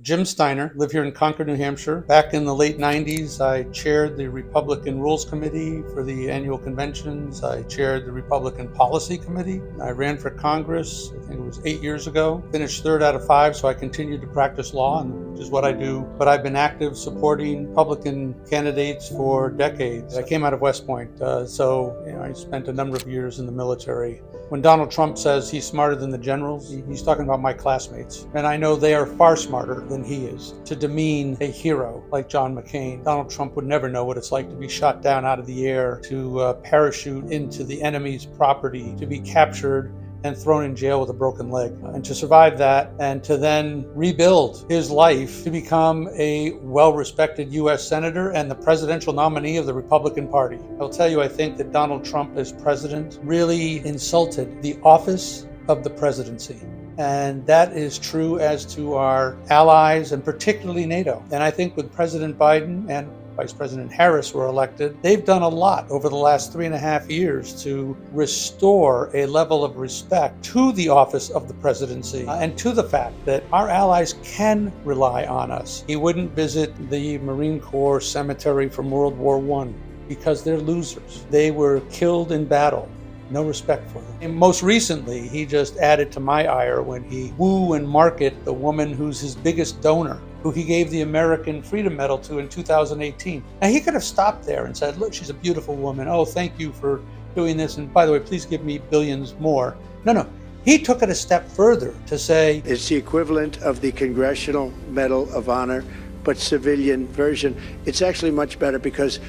Jim Steiner, live here in Concord, New Hampshire. Back in the late 90s, I chaired the Republican Rules Committee for the annual conventions. I chaired the Republican Policy Committee. I ran for Congress, I think it was 8 years ago. Finished third out of 5, so I continued to practice law, which is what I do. But I've been active supporting Republican candidates for decades. I came out of West Point, so I spent a number of years in the military. When Donald Trump says he's smarter than the generals, he's talking about my classmates. And I know they are far smarter than he is. To demean a hero like John McCain, Donald Trump would never know what it's like to be shot down out of the air, to parachute into the enemy's property, to be captured and thrown in jail with a broken leg, and to survive that and to then rebuild his life to become a well-respected U.S. Senator and the presidential nominee of the Republican Party. I'll tell you, I think that Donald Trump as president really insulted the office of the presidency. And that is true as to our allies and particularly NATO. And I think with President Biden and Vice President Harris were elected, they've done a lot over the last 3.5 years to restore a level of respect to the office of the presidency and to the fact that our allies can rely on us. He wouldn't visit the Marine Corps cemetery from World War I because they're losers. They were killed in battle. No respect for them. And most recently, he just added to my ire when he woo and market the woman who's his biggest donor, who he gave the American Freedom Medal to in 2018. Now, he could have stopped there and said, look, she's a beautiful woman. Oh, thank you for doing this. And by the way, please give me billions more. No. He took it a step further to say, it's the equivalent of the Congressional Medal of Honor, but civilian version. It's actually much better because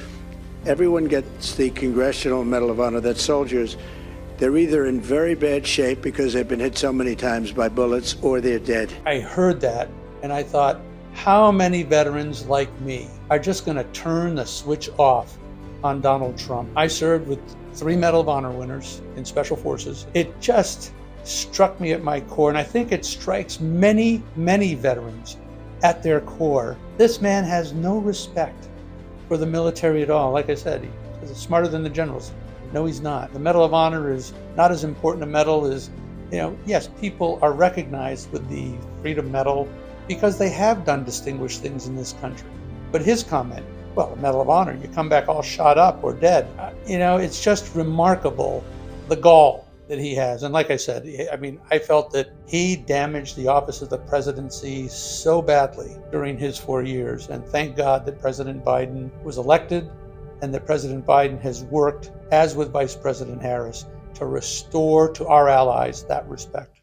everyone gets the Congressional Medal of Honor. That's soldiers. They're either in very bad shape because they've been hit so many times by bullets, or they're dead. I heard that and I thought, how many veterans like me are just going to turn the switch off on Donald Trump? I served with 3 Medal of Honor winners in Special Forces. It just struck me at my core, and I think it strikes many, many veterans at their core. This man has no respect for the military at all. Like I said, he's smarter than the generals. No, he's not. The Medal of Honor is not as important a medal as, yes, people are recognized with the Freedom Medal because they have done distinguished things in this country. But his comment, well, the Medal of Honor, you come back all shot up or dead. It's just remarkable, the gall that he has. And like I said, I felt that he damaged the office of the presidency so badly during his 4 years. And thank God that President Biden was elected and that President Biden has worked, as with Vice President Harris, to restore to our allies that respect.